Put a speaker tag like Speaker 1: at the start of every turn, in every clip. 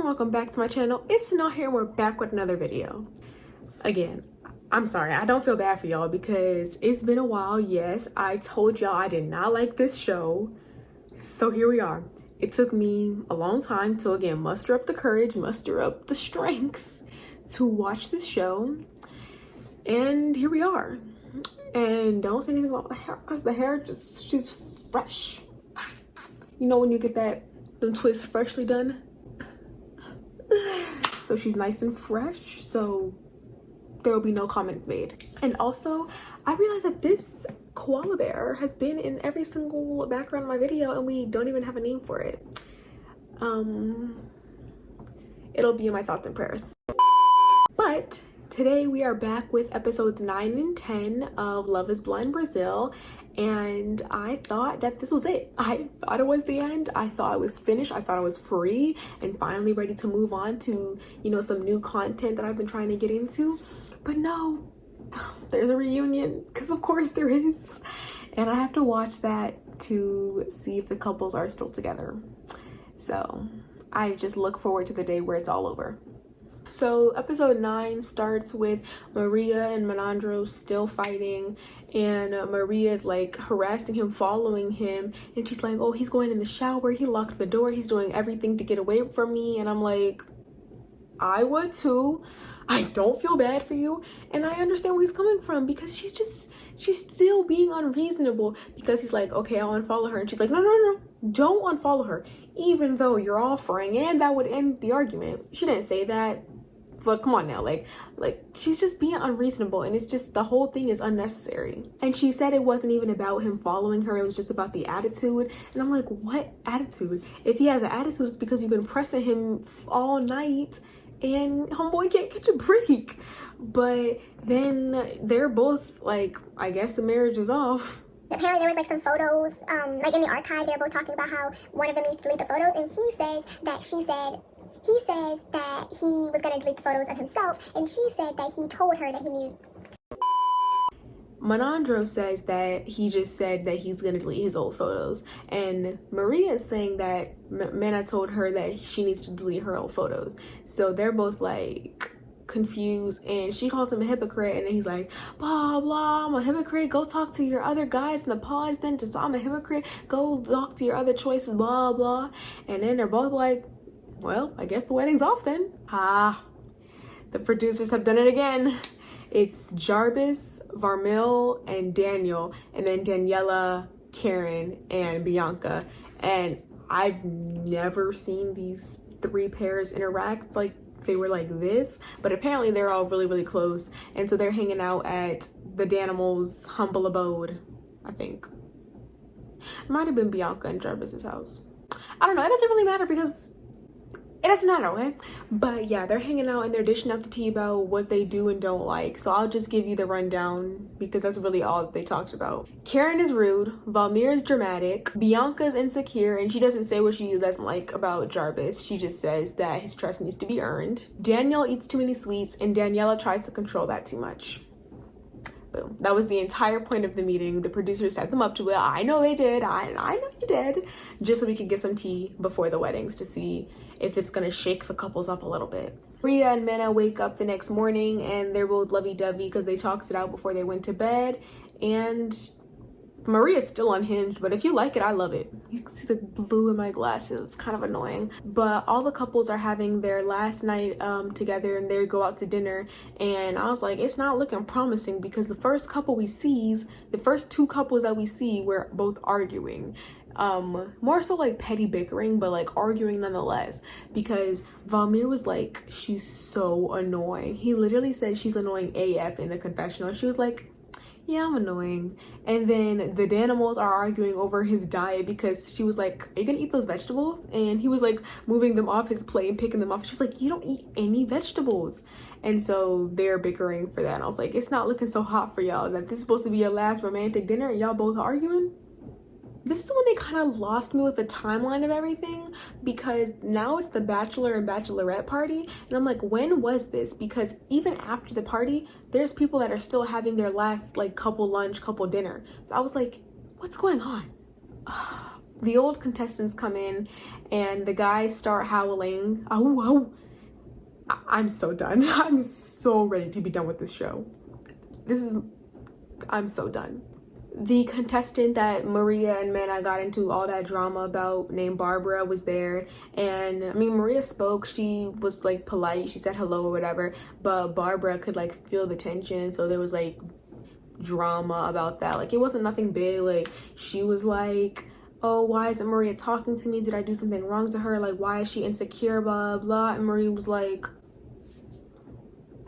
Speaker 1: welcome back to my channel. It's Sanaa here and we're back with another video. Again, I'm sorry, I don't feel bad for y'all because it's been a while. Yes, I told y'all I did not like this show. So here we are. It took me a long time to, again, muster up the courage, muster up the strength to watch this show. And here we are. And don't say anything about the hair because the hair she's fresh. You know when you get them twists freshly done? So she's nice and fresh, so there will be no comments made. And also, I realized that this koala bear has been in every single background of my video and we don't even have a name for it. It'll be in my thoughts and prayers. But today we are back with episodes 9 and 10 of Love is Blind Brazil. And I thought that this was it. I thought it was the end. I thought I was finished. I thought I was free and finally ready to move on to, you know, some new content that I've been trying to get into. But no, there's a reunion, because of course there is. And I have to watch that to see if the couples are still together. So I just look forward to the day where it's all over. So episode 9 starts with Maria and Menandro still fighting, and Maria is like harassing him, following him, and she's like, oh, he's going in the shower, he locked the door, he's doing everything to get away from me. And I'm like, I would too. I don't feel bad for you, and I understand where he's coming from, because she's still being unreasonable, because he's like, okay, I'll unfollow her, and she's like, no, don't unfollow her, even though you're offering, and that would end the argument. She didn't say that, but come on now, like she's just being unreasonable, and it's just, the whole thing is unnecessary. And she said it wasn't even about him following her, it was just about the attitude. And I'm like, what attitude? If he has an attitude, it's because you've been pressing him all night and homeboy can't catch a break. But then they're both like, I guess the marriage is off.
Speaker 2: Apparently there was like some photos, like in the archive, they're both talking about how one of them needs to delete the photos, and he says that he was going to delete the photos of himself, and she said that he told her that he knew.
Speaker 1: Menandro says that he just said that he's going to delete his old photos, and Maria is saying that Mena told her that she needs to delete her old photos. So they're both like confused, and she calls him a hypocrite, and then he's like, blah blah, I'm a hypocrite, go talk to your other guys in the pods then, just I'm a hypocrite, go talk to your other choices, blah blah. And then they're both like, well, I guess the wedding's off then. The producers have done it again. It's Jarvis, Varmil, and Daniel, and then Daniela, Karen, and Bianca. And I've never seen these three pairs interact like they were like this, but apparently they're all really close, and so they're hanging out at the Danimals' humble abode. I think it might have been Bianca and Jarvis's house. I don't know, it doesn't really matter because it doesn't matter, okay? But yeah, they're hanging out and they're dishing out the tea about what they do and don't like. So I'll just give you the rundown because that's really all that they talked about. Karen is rude, Valmir is dramatic, Bianca's insecure, and she doesn't say what she doesn't like about Jarvis. She just says that his trust needs to be earned. Daniel eats too many sweets, and Daniela tries to control that too much. Boom. That was the entire point of the meeting. The producers set them up to it. I know they did. I know you did. Just so we could get some tea before the weddings to see if it's gonna shake the couples up a little bit. Rita and Mena wake up the next morning and they're both lovey-dovey because they talked it out before they went to bed. And Maria's still unhinged, but if you like it, I love it. You can see the blue in my glasses. It's kind of annoying. But all the couples are having their last night together, and they go out to dinner. And I was like, it's not looking promising, because the first two couples that we see were both arguing. More so like petty bickering, but like arguing nonetheless, because Valmir was like, she's so annoying. He literally said she's annoying AF in the confessional. She was like, yeah, I'm annoying. And then the Danimals are arguing over his diet, because she was like, are you gonna eat those vegetables? And he was like moving them off his plate and picking them off. She's like, you don't eat any vegetables. And so they're bickering for that. And I was like, it's not looking so hot for y'all that this is supposed to be your last romantic dinner and y'all both arguing. This is when they kind of lost me with the timeline of everything, because now it's the bachelor and bachelorette party, and I'm like, when was this? Because even after the party, there's people that are still having their last like couple lunch, couple dinner. So I was like, what's going on? the old contestants come in and the guys start howling. Oh, I'm so done. I'm so ready to be done with this show. I'm so done. The contestant that Maria and Manna got into all that drama about, named Barbara, was there. And I mean, Maria spoke. She was like polite. She said hello or whatever. But Barbara could like feel the tension. So there was like drama about that. Like, it wasn't nothing big. Like, she was like, oh, why isn't Maria talking to me? Did I do something wrong to her? Like, why is she insecure? Blah, blah. And Maria was like,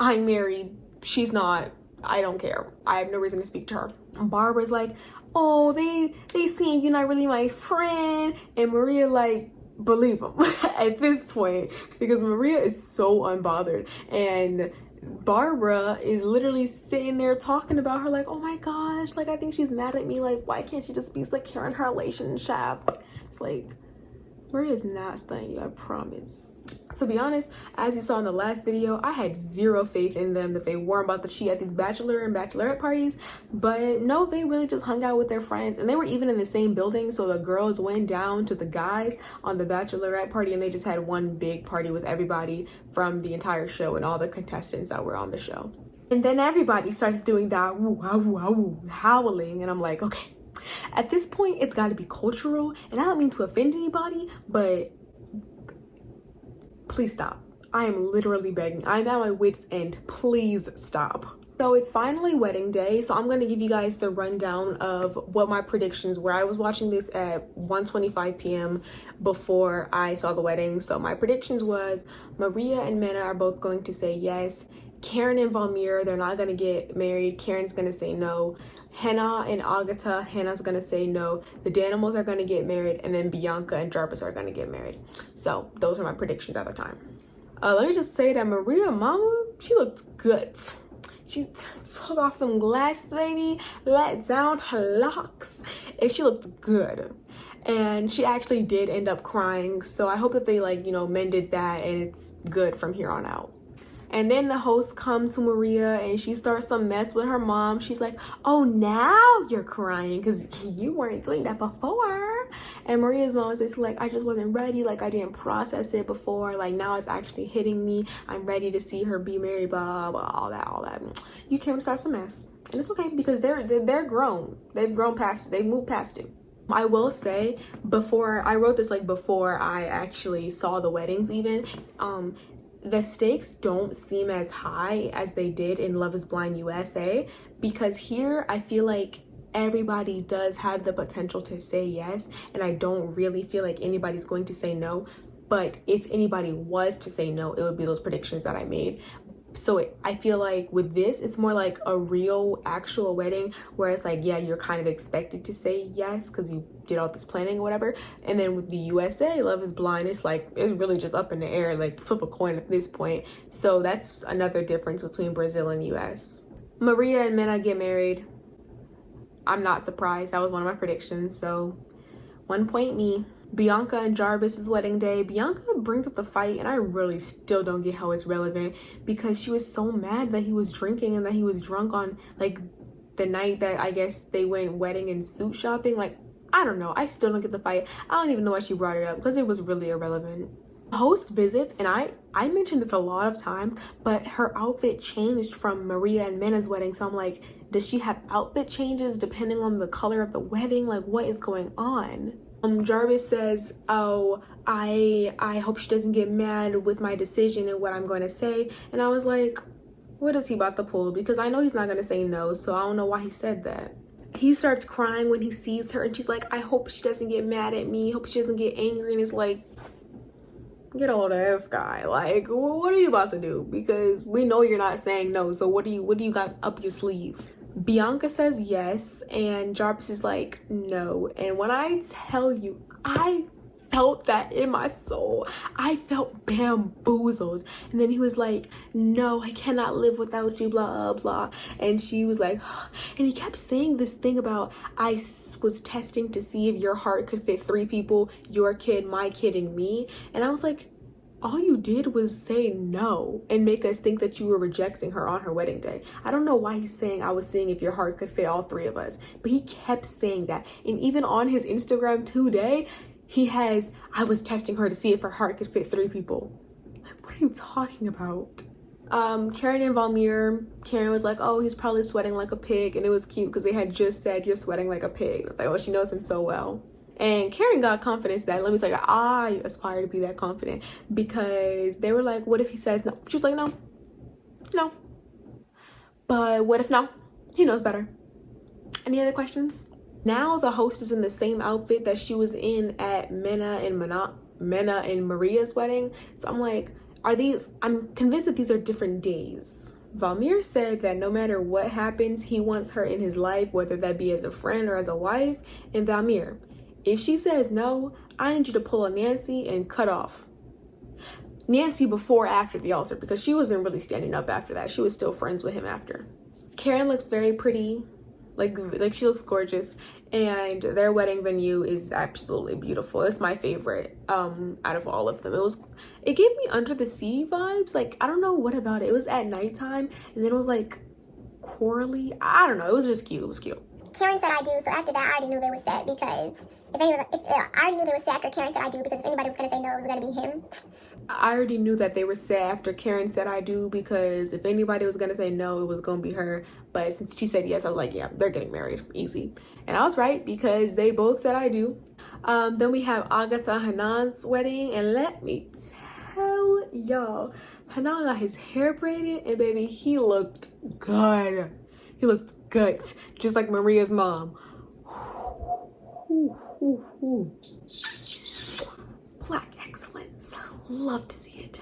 Speaker 1: I'm married. She's not. I don't care. I have no reason to speak to her. Barbara's like, oh, they saying you're not really my friend. And Maria like, believe them at this point, because Maria is so unbothered. And Barbara is literally sitting there talking about her like, oh my gosh, like I think she's mad at me. Like, why can't she just be secure in her relationship? It's like, Maria's not studying you, I promise. To be honest, as you saw in the last video, I had zero faith in them that they weren't about to cheat at these bachelor and bachelorette parties. But no, they really just hung out with their friends, and they were even in the same building. So the girls went down to the guys on the bachelorette party, and they just had one big party with everybody from the entire show and all the contestants that were on the show. And then everybody starts doing that howling, and I'm like, okay, at this point it's got to be cultural. And I don't mean to offend anybody, but please stop. I am literally begging. I'm at my wit's end. Please stop. So it's finally wedding day, so I'm going to give you guys the rundown of what my predictions were. I was watching this at 1:25 p.m. before I saw the wedding. So my predictions was Maria and Manna are both going to say yes. Karen and Valmir, they're not going to get married. Karen's going to say no. Hannah and Agatha, Hannah's gonna say no. The Danimals are gonna get married, and then Bianca and Jarvis are gonna get married. So those are my predictions at the time. Let me just say that Maria mama, she looked good. She took off them glasses, baby, let down her locks, and she looked good. And she actually did end up crying, so I hope that they like, you know, mended that and it's good from here on out. And then the hosts come to Maria and she starts some mess with her mom. She's like, oh, now you're crying because you weren't doing that before. And Maria's mom is basically like, I just wasn't ready. Like, I didn't process it before. Like, now it's actually hitting me. I'm ready to see her be married, blah, blah, all that. You came to start some mess. And it's okay because they're grown. They've grown past it. They've moved past it. I will say, before I wrote this, like before I actually saw the weddings even, the stakes don't seem as high as they did in Love is Blind USA, because here I feel like everybody does have the potential to say yes, and I don't really feel like anybody's going to say no. But if anybody was to say no, it would be those predictions that I made. So I feel like with this, it's more like a real actual wedding, where it's like, yeah, you're kind of expected to say yes because you did all this planning or whatever. And then with the USA Love is Blind, it's like, it's really just up in the air, like flip a coin at this point. So that's another difference between Brazil and US. Maria and Manna get married. I'm not surprised. That was one of my predictions. So 1 point me. Bianca and Jarvis's wedding day. Bianca brings up the fight, and I really still don't get how it's relevant, because she was so mad that he was drinking and that he was drunk on like the night that I guess they went wedding and suit shopping. Like, I don't know. I still don't get the fight. I don't even know why she brought it up, because it was really irrelevant. Host visits, and I mentioned this a lot of times, but her outfit changed from Maria and Manna's wedding. So I'm like, does she have outfit changes depending on the color of the wedding? Like, what is going on? Jarvis says, oh, I hope she doesn't get mad with my decision and what I'm going to say. And I was like, what is he about to pull? Because I know he's not going to say no, so I don't know why he said that. He starts crying when he sees her, and she's like, I hope she doesn't get mad at me. Hope she doesn't get angry. And it's like, get a hold of this guy. Like, what are you about to do? Because we know you're not saying no. So what do you got up your sleeve? Bianca says yes, and Jarvis is like, no. And when I tell you, I felt that in my soul. I felt bamboozled. And then he was like, no, I cannot live without you, blah, blah. And she was like, and he kept saying this thing about, I was testing to see if your heart could fit 3 people, your kid, my kid, and me. And I was like, all you did was say no and make us think that you were rejecting her on her wedding day. I don't know why he's saying I was seeing if your heart could fit all three of us, but he kept saying that. And even on his Instagram today, he has, I was testing her to see if her heart could fit 3 people. Like, what are you talking about? Karen and Valmir, Karen was like, oh, he's probably sweating like a pig. And it was cute because they had just said, you're sweating like a pig. Like, oh, she knows him so well. And Karen got confidence that, let me tell you, I aspire to be that confident, because they were like, what if he says no? She was like, no. But what if no? He knows better. Any other questions? Now the host is in the same outfit that she was in at Mena and Maria's wedding. So I'm like, I'm convinced that these are different days. Valmir said that no matter what happens, he wants her in his life, whether that be as a friend or as a wife. And Valmir, if she says no, I need you to pull a Nancy and cut off. Nancy before after the altar, because she wasn't really standing up after that. She was still friends with him after. Karen looks very pretty. Like she looks gorgeous, and their wedding venue is absolutely beautiful. It's my favorite out of all of them. It gave me Under the Sea vibes. Like, I don't know what about it. It was at nighttime, and then it was like corally. I don't know. It was just cute. It was cute.
Speaker 2: Karen said I do, so after that I already knew they were set, because I already knew they were set after Karen said I do, because if anybody was gonna say no, it was gonna be him.
Speaker 1: I already knew that they were set after Karen said I do, because if anybody was gonna say no, it was gonna be her. But since she said yes, I was like, yeah, they're getting married, easy. And I was right, because they both said I do. Then we have Agatha Hanan's wedding, and let me tell y'all, Hanan got his hair braided, and baby, he looked good. He looked good, just like Maria's mom. Black excellence, love to see it.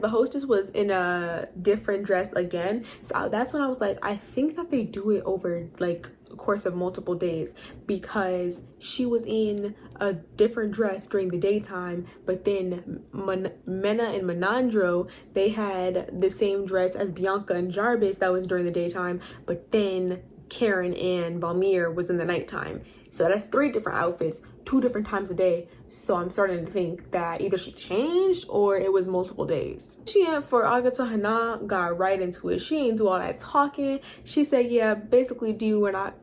Speaker 1: The hostess was in a different dress again, so that's when I was like, I think that they do it over like a course of multiple days, because she was in a different dress during the daytime, but then Mena and Menandro, they had the same dress as Bianca and Jarvis that was during the daytime, but then Karen and Valmir was in the nighttime. So that's 3 different outfits, 2 different times a day. So I'm starting to think that either she changed or it was multiple days. For Agatha, Hana got right into it. She didn't do all that talking. She said, yeah, basically do or not.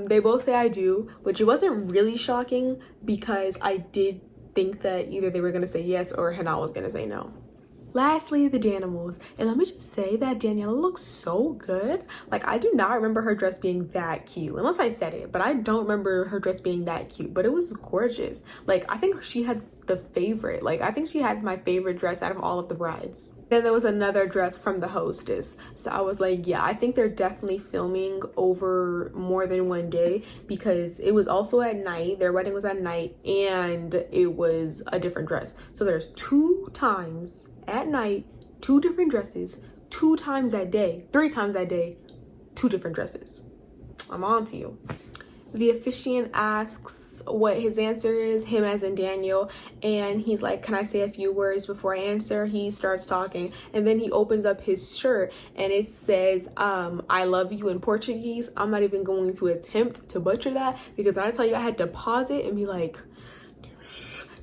Speaker 1: They both say I do, which it wasn't really shocking, because I did think that either they were gonna say yes or Hana was gonna say no. Lastly, the Danimals. And let me just say that Daniela looks so good. Like, I do not remember her dress being that cute, unless I said it, but I don't remember her dress being that cute, but it was gorgeous. Like, I think she had the favorite. Like, I think she had my favorite dress out of all of the brides. Then there was another dress from the hostess. So I was like, yeah, I think they're definitely filming over more than one day, because it was also at night. Their wedding was at night, and it was a different dress. So there's 2 times at night, 2 different dresses, 2 times that day, 3 times that day, 2 different dresses. I'm on to you. The officiant asks what his answer is, him as in Daniel, and he's like, can I say a few words before I answer? He starts talking, and then he opens up his shirt, and it says, I love you in Portuguese. I'm not even going to attempt to butcher that, because when I tell you I had to pause it and be like,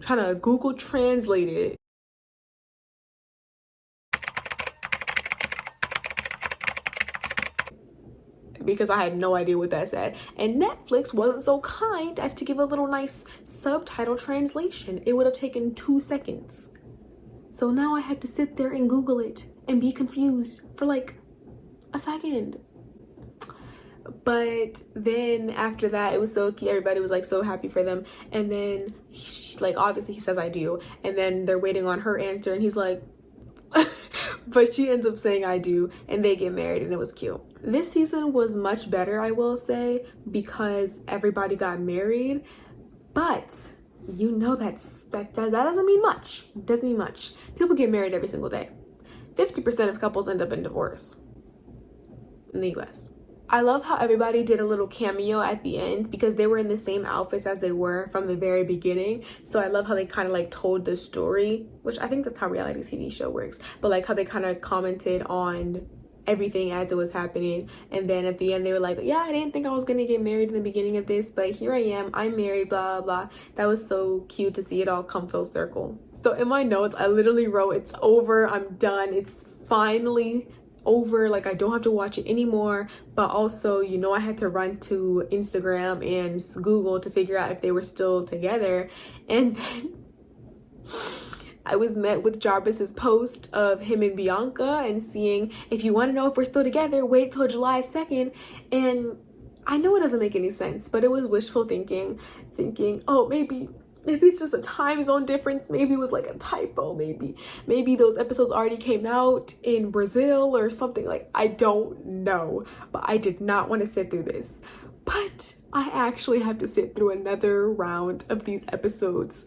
Speaker 1: trying to Google translate it. Because I had no idea what that said. And Netflix wasn't so kind as to give a little nice subtitle translation. It would have taken 2 seconds. So now I had to sit there and Google it and be confused for like a second. But then after that, it was so cute. Everybody was like so happy for them. And then like, obviously he says I do. And then they're waiting on her answer, and he's like, but she ends up saying I do, and they get married, and it was cute. This season was much better, I will say, because everybody got married, but you know that doesn't mean much. It doesn't mean much. People get married every single day. 50% of couples end up in divorce in the US. I love how everybody did a little cameo at the end, because they were in the same outfits as they were from the very beginning. So I love how they kind of like told the story, which I think that's how reality TV show works. But like how they kind of commented on everything as it was happening. And then at the end, they were like, yeah, I didn't think I was going to get married in the beginning of this, but here I am. I'm married, blah, blah. That was so cute to see it all come full circle. So in my notes, I literally wrote, it's over, I'm done, it's finally over, like I don't have to watch it anymore. But also, you know, I had to run to Instagram and Google to figure out if they were still together. And then I was met with Jarvis's post of him and Bianca and seeing, if you want to know if we're still together, wait till July 2nd. And I know it doesn't make any sense, but it was wishful thinking, oh, maybe it's just a time zone difference. Maybe it was like a typo. Maybe those episodes already came out in Brazil or something. Like, I don't know, but I did not want to sit through this. But I actually have to sit through another round of these episodes,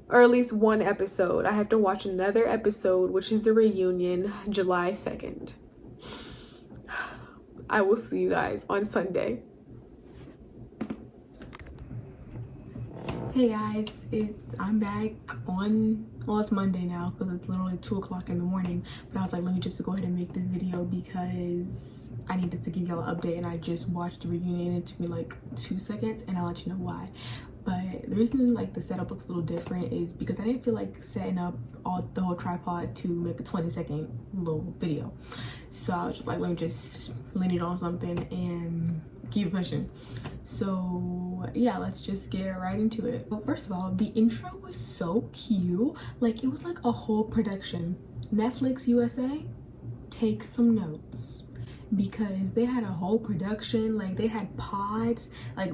Speaker 1: or at least one episode. I have to watch another episode, which is the reunion, July 2nd. I will see you guys on Sunday. Hey guys, I'm back on, well, it's Monday now because it's literally 2 o'clock in the morning, but I was like, let me just go ahead and make this video because I needed to give y'all an update, and I just watched the reunion. It took me like 2 seconds, and I'll let you know why. But the reason like the setup looks a little different is because I didn't feel like setting up the whole tripod to make a 20-second little video. So I was just like, let me just lean it on something and keep pushing. So yeah, let's just get right into it. Well, first of all, the intro was so cute. Like, it was like a whole production. Netflix USA, take some notes, because they had a whole production. Like, they had pods,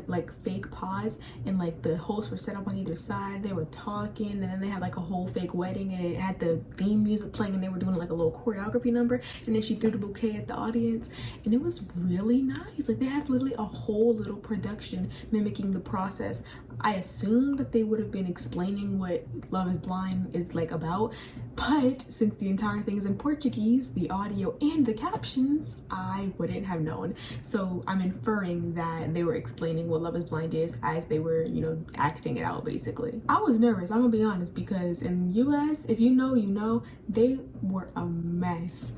Speaker 1: like fake pods, and like the hosts were set up on either side. They were talking, and then they had like a whole fake wedding, and it had the theme music playing, and they were doing like a little choreography number, and then she threw the bouquet at the audience, and it was really nice. Like, they had literally a whole little production mimicking the process. I assumed that they would have been explaining what Love is Blind is like about, but since the entire thing is in Portuguese, the audio and the captions, I wouldn't have known. So I'm inferring that they were explaining what Love is Blind is as they were, you know, acting it out basically. I was nervous, I'm gonna be honest, because in US, if you know, you know, they were a mess.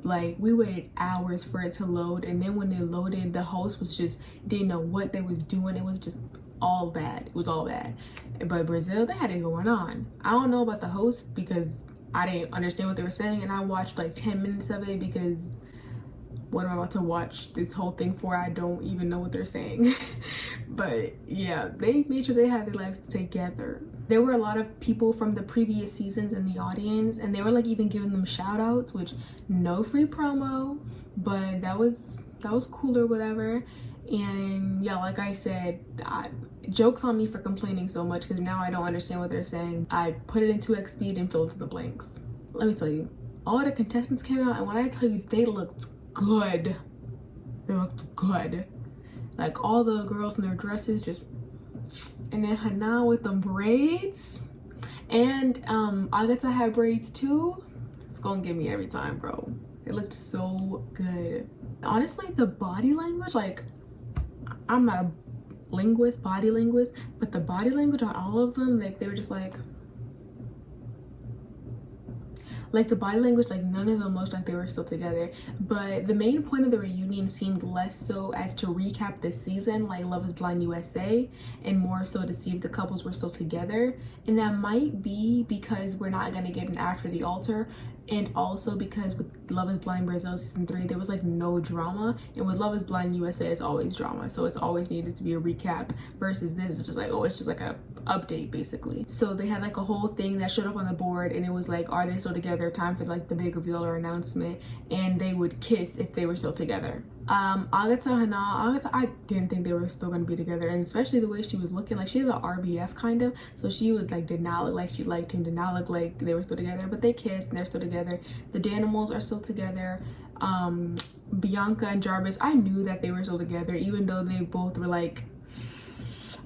Speaker 1: Like, we waited hours for it to load, and then when it loaded, the host was just didn't know what they was doing. It was just all bad. It was all bad. But Brazil, they had it going on. I don't know about the host because I didn't understand what they were saying, and I watched like 10 minutes of it because what am I about to watch this whole thing for? I don't even know what they're saying. But yeah, they made sure they had their lives together. There were a lot of people from the previous seasons in the audience, and they were like even giving them shout outs, which no free promo, but that was cool or whatever. And yeah, like I said, jokes on me for complaining so much because now I don't understand what they're saying. I put it in 2x speed and filled in the blanks. Let me tell you, all the contestants came out, and when I tell you, they looked good. They looked good. Like, all the girls in their dresses just, and then Sanaa with them braids, and Agatha had braids too. It's gonna get me every time, bro. It looked so good. Honestly, the body language, like, I'm not a body linguist, but the body language on all of them, like, they were just like the body language, like, none of them looked like they were still together. But the main point of the reunion seemed less so as to recap the season like Love is Blind USA, and more so to see if the couples were still together. And that might be because we're not gonna get an after the altar, and also because with Love is Blind Brazil season 3 there was like no drama, and with Love is Blind USA it's always drama, so it's always needed to be a recap, versus this is just like, oh, it's just like a update basically. So they had like a whole thing that showed up on the board, and it was like, are they still together, time for like the big reveal or announcement, and they would kiss if they were still together. Agatha, I didn't think they were still gonna be together, and especially the way she was looking, like, she has an RBF kind of, so she was like, did not look like she liked him, did not look like they were still together, but they kissed and they're still together. The Danimals are still together. Bianca and Jarvis, I knew that they were still together, even though they both were like,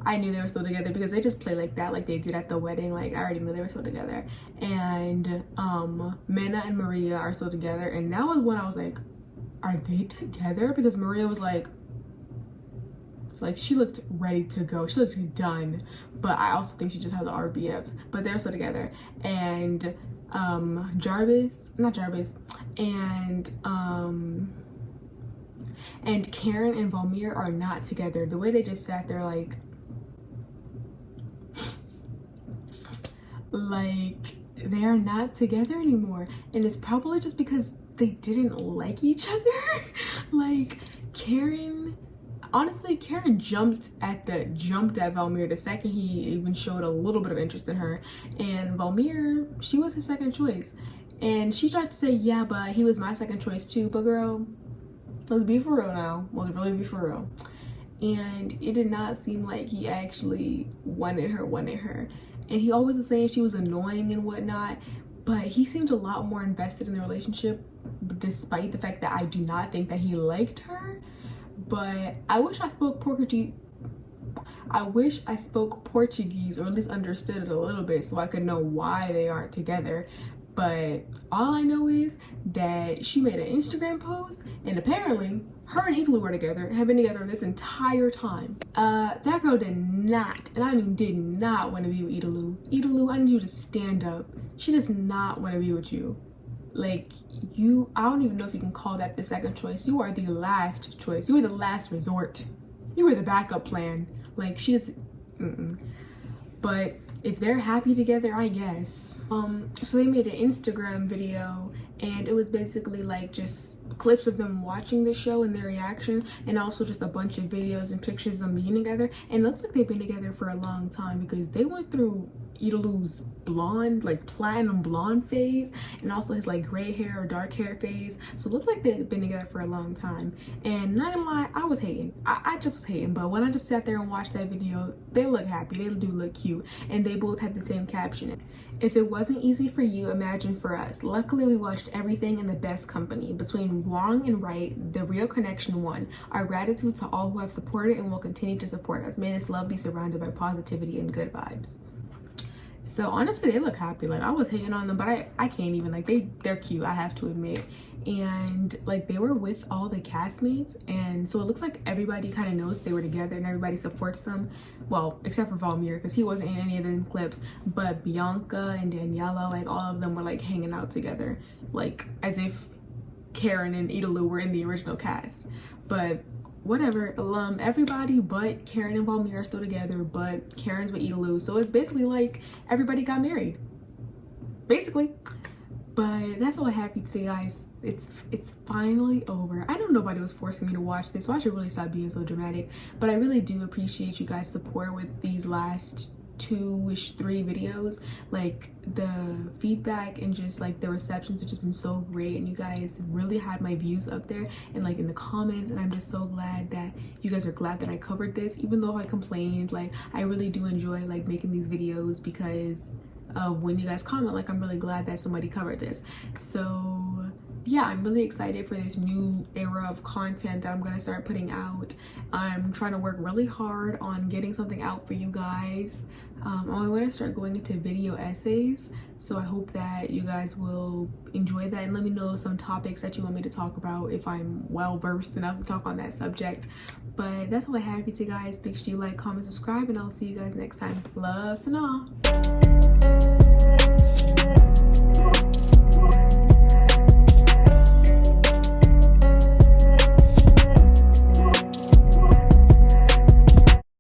Speaker 1: I knew they were still together because they just play like that, like they did at the wedding. Like, I already knew they were still together. And Mana and Maria are still together, and that was when I was like, are they together? Because Maria was like she looked ready to go, she looked done, but I also think she just has an RBF, but they're still together. And Jarvis and Karen and Valmir are not together. The way they just sat there, like, like they're not together anymore, and it's probably just because they didn't like each other. Like Karen, honestly, Karen jumped at Valmir the second he even showed a little bit of interest in her, and Valmir, she was his second choice, and she tried to say, yeah, but he was my second choice too. But girl, let's be for real now. Let's really be for real. And it did not seem like he actually wanted her. And he always was saying she was annoying and whatnot, but he seemed a lot more invested in the relationship, despite the fact that I do not think that he liked her. But I wish I spoke Portuguese, or at least understood it a little bit, so I could know why they aren't together. But all I know is that she made an Instagram post, and apparently her and Italo were together, have been together this entire time. That girl did not, and I mean did not, want to be with Italo. Italo, I need you to stand up. She does not want to be with you. Like, you, I don't even know if you can call that the second choice. You are the last choice. You were the last resort. You were the backup plan. Like, she is, But if they're happy together, I guess. So they made an Instagram video, and it was basically like just clips of them watching the show and their reaction, and also just a bunch of videos and pictures of them being together. And it looks like they've been together for a long time, because they went through Italo's blonde, like platinum blonde phase, and also his like gray hair or dark hair phase. So it looked like they've been together for a long time. And not gonna lie, I was hating. I just was hating. But when I just sat there and watched that video, they look happy. They do look cute. And they both had the same caption. If it wasn't easy for you, imagine for us. Luckily, we watched everything in the best company. Between wrong and right, the real connection won. Our gratitude to all who have supported and will continue to support us. May this love be surrounded by positivity and good vibes. So honestly, they look happy. Like, I was hating on them, but I can't even, like, they're cute, I have to admit. And like, they were with all the castmates, and so it looks like everybody kind of knows they were together and everybody supports them. Well, except for Valmir, because he wasn't in any of the clips, but Bianca and Daniela, like all of them were like hanging out together, like as if Karen and Italo were in the original cast. But whatever, everybody but Karen and Valmir are still together, but Karen's with Italo, so it's basically like everybody got married, basically. But that's all I have for you today, guys. It's finally over. I know nobody was forcing me to watch this, so I should really stop being so dramatic. But I really do appreciate you guys' support with these last 2-ish, 3 videos. Like, the feedback and just like the receptions have just been so great, and you guys really had my views up there and like in the comments, and I'm just so glad that you guys are glad that I covered this, even though I complained. Like, I really do enjoy like making these videos, because when you guys comment, like, I'm really glad that somebody covered this. So yeah, I'm really excited for this new era of content that I'm gonna start putting out. I'm trying to work really hard on getting something out for you guys. I want to start going into video essays, so I hope that you guys will enjoy that, and let me know some topics that you want me to talk about if I'm well versed enough to talk on that subject. But that's all I have for you guys. Make sure you like, comment, subscribe, and I'll see you guys next time. Love, Sanaa.